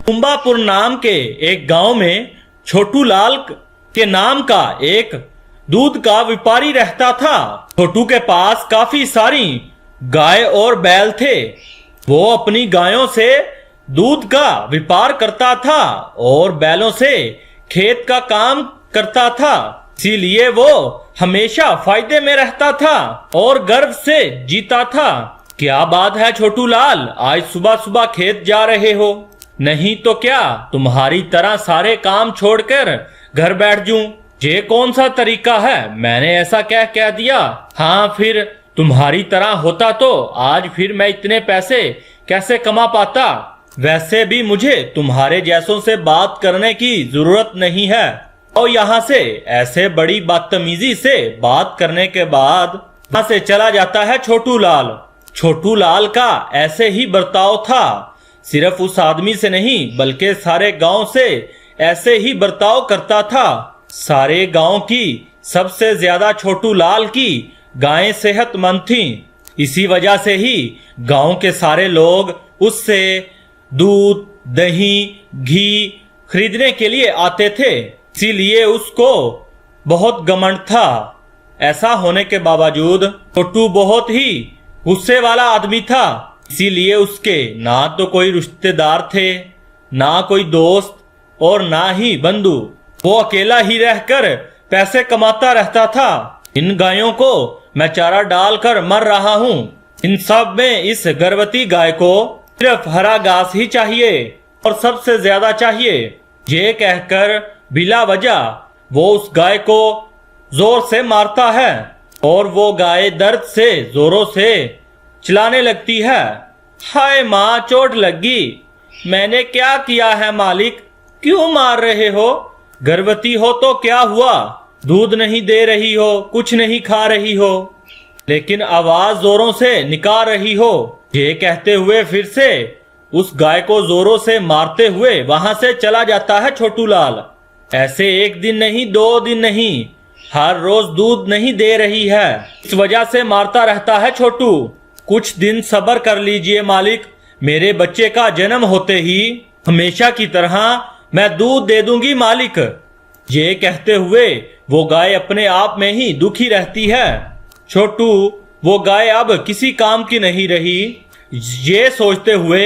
कुंबापुर नाम के एक गांव में छोटू लाल के नाम का एक दूध का व्यापारी रहता था। छोटू के पास काफी सारी गाय और बैल थे। वो अपनी गायों से दूध का व्यापार करता था और बैलों से खेत का काम करता था। इसीलिए वो हमेशा फायदे में रहता था और गर्व से जीता था। क्या बात है छोटू लाल, आज सुबह सुबह खेत जा रहे हो? नहीं तो क्या तुम्हारी तरह सारे काम छोड़कर घर बैठ जाऊं? ये कौन सा तरीका है? मैंने ऐसा क्या कह दिया? हाँ, फिर तुम्हारी तरह होता तो आज फिर मैं इतने पैसे कैसे कमा पाता। वैसे भी मुझे तुम्हारे जैसों से बात करने की जरूरत नहीं है। और यहाँ से ऐसे बड़ी बदतमीजी से बात करने के बाद वहां से चला जाता है छोटू लाल। छोटू लाल का ऐसे ही बर्ताव था। सिर्फ उस आदमी से नहीं बल्कि सारे गांव से ऐसे ही बर्ताव करता था। सारे गांव की सबसे ज्यादा छोटू लाल की गायें सेहतमंद थीं। इसी वजह से ही गांव के सारे लोग उससे दूध, दही, घी खरीदने के लिए आते थे। इसीलिए उसको बहुत घमंड था। ऐसा होने के बावजूद छोटू बहुत ही गुस्से वाला आदमी था। इसीलिए उसके ना तो कोई रिश्तेदार थे, ना कोई दोस्त और ना ही बंधु। वो अकेला ही रहकर पैसे कमाता रहता था। इन गायों को मैं चारा डालकर मर रहा हूँ। इन सब में इस गर्भवती गाय को सिर्फ हरा घास ही चाहिए और सबसे ज्यादा चाहिए। ये कहकर बिला वजह वो उस गाय को जोर से मारता है और वो गाय दर्द से जोरों से चिल्लाने लगती है। हाय माँ, चोट लगी। मैंने क्या किया है मालिक? क्यों मार रहे हो? गर्भवती हो तो क्या हुआ? दूध नहीं दे रही हो, कुछ नहीं खा रही हो, लेकिन आवाज जोरों से निकाल रही हो। ये कहते हुए फिर से उस गाय को जोरों से मारते हुए वहां से चला जाता है छोटू लाल। ऐसे एक दिन नहीं, 2 दिन नहीं, हर रोज दूध नहीं दे रही है, इस वजह से मारता रहता है छोटू। कुछ दिन सब्र कर लीजिए मालिक, मेरे बच्चे का जन्म होते ही हमेशा की तरह मैं दूध दे दूंगी मालिक। ये कहते हुए वो गाय अपने आप में ही दुखी रहती है। छोटू वो गाय अब किसी काम की नहीं रही, ये सोचते हुए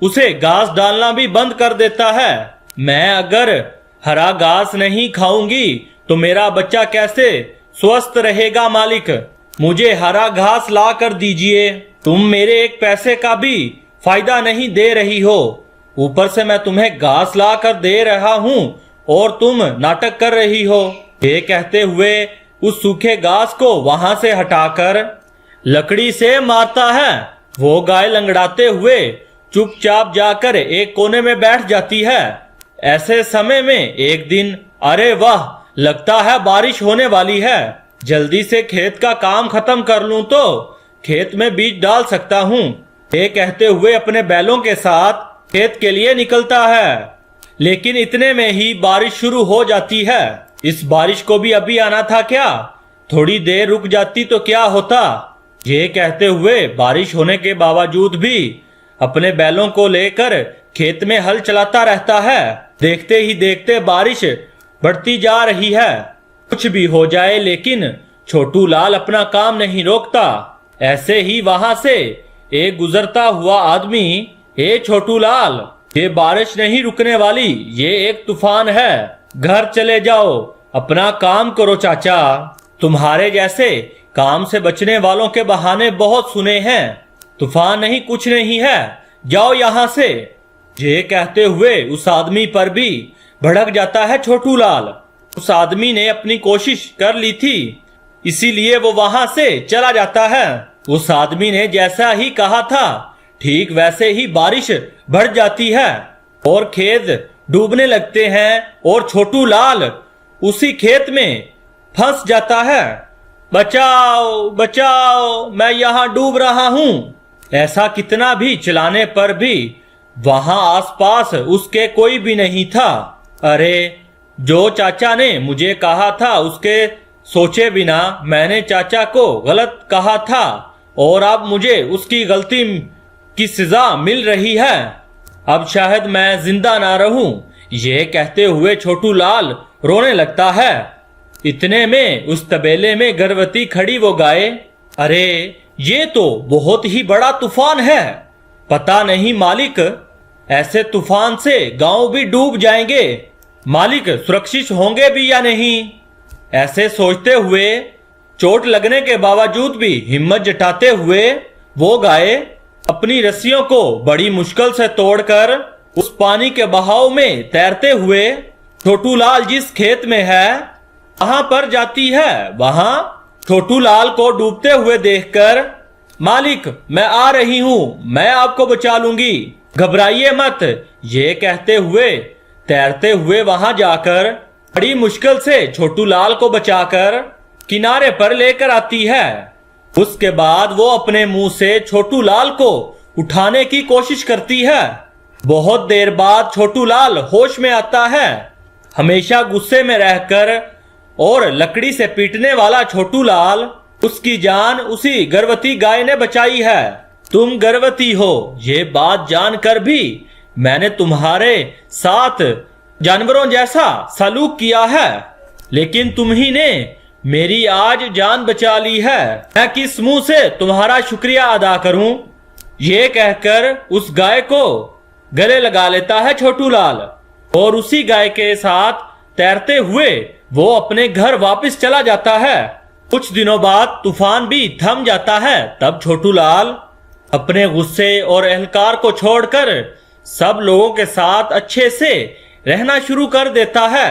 उसे घास डालना भी बंद कर देता है। मैं अगर हरा घास नहीं खाऊंगी तो मेरा बच्चा कैसे स्वस्थ रहेगा मालिक? मुझे हरा घास ला कर दीजिए। तुम मेरे एक पैसे का भी फायदा नहीं दे रही हो, ऊपर से मैं तुम्हें घास ला कर दे रहा हूँ और तुम नाटक कर रही हो। ये कहते हुए उस सूखे घास को वहां से हटाकर लकड़ी से मारता है। वो गाय लंगड़ाते हुए चुपचाप जाकर एक कोने में बैठ जाती है। ऐसे समय में एक दिन, अरे वाह, लगता है बारिश होने वाली है। जल्दी से खेत का काम खत्म कर लूं तो खेत में बीज डाल सकता हूँ। ये कहते हुए अपने बैलों के साथ खेत के लिए निकलता है। लेकिन इतने में ही बारिश शुरू हो जाती है। इस बारिश को भी अभी आना था क्या? थोड़ी देर रुक जाती तो क्या होता? ये कहते हुए बारिश होने के बावजूद भी अपने बैलों को लेकर खेत में हल चलाता रहता है। देखते ही देखते बारिश बढ़ती जा रही है। कुछ भी हो जाए लेकिन छोटू लाल अपना काम नहीं रोकता। ऐसे ही वहां से एक गुजरता हुआ आदमी, ए छोटू लाल, ये बारिश नहीं रुकने वाली, ये एक तूफान है, घर चले जाओ, अपना काम करो चाचा। तुम्हारे जैसे काम से बचने वालों के बहाने बहुत सुने हैं। तूफान नहीं, कुछ नहीं है, जाओ यहाँ से। ये कहते हुए उस आदमी पर भी भड़क जाता है छोटू लाल। उस आदमी ने अपनी कोशिश कर ली थी, इसीलिए वो वहां से चला जाता है। उस आदमी ने जैसा ही कहा था ठीक वैसे ही बारिश बढ़ जाती है और खेत डूबने लगते हैं और छोटू लाल उसी खेत में फंस जाता है। बचाओ बचाओ, मैं यहाँ डूब रहा हूँ। ऐसा कितना भी चिल्लाने पर भी वहां आसपास उसके कोई भी नहीं था। अरे, जो चाचा ने मुझे कहा था उसके सोचे बिना मैंने चाचा को गलत कहा था और अब मुझे उसकी गलती की सजा मिल रही है। अब शायद मैं जिंदा ना रहूं। ये कहते हुए छोटू लाल रोने लगता है। इतने में उस तबेले में गर्भवती खड़ी वो गाय, अरे ये तो बहुत ही बड़ा तूफान है। पता नहीं मालिक, ऐसे तूफान से गांव भी डूब जाएंगे। मालिक सुरक्षित होंगे भी या नहीं। ऐसे सोचते हुए चोट लगने के बावजूद भी हिम्मत जुटाते हुए वो गाय अपनी रस्सियों को बड़ी मुश्किल से तोड़कर उस पानी के बहाव में तैरते हुए छोटू लाल जिस खेत में है वहां पर जाती है। वहां छोटू लाल को डूबते हुए देखकर, मालिक मैं आ रही हूं, मैं आपको बचा लूंगी, घबराइए मत, ये कहते हुए तैरते हुए वहां जाकर बड़ी मुश्किल से छोटू लाल को बचाकर किनारे पर लेकर आती है। उसके बाद वो अपने मुंह से छोटू लाल को उठाने की कोशिश करती है। बहुत देर बाद छोटू लाल होश में आता है। हमेशा गुस्से में रहकर और लकड़ी से पीटने वाला छोटू लाल, उसकी जान उसी गर्भवती गाय ने बचाई है। तुम गर्भवती हो ये बात जानकर भी मैंने तुम्हारे साथ जानवरों जैसा सलूक किया है, लेकिन तुम ही ने मेरी आज जान बचा ली है। मैं किस मुंह से तुम्हारा शुक्रिया अदा करूं? ये कहकर उस गाय को गले लगा लेता है छोटू लाल और उसी गाय के साथ तैरते हुए वो अपने घर वापस चला जाता है। कुछ दिनों बाद तूफान भी थम जाता है। तब छोटू लाल अपने गुस्से और अहंकार को छोड़कर सब लोगों के साथ अच्छे से रहना शुरू कर देता है।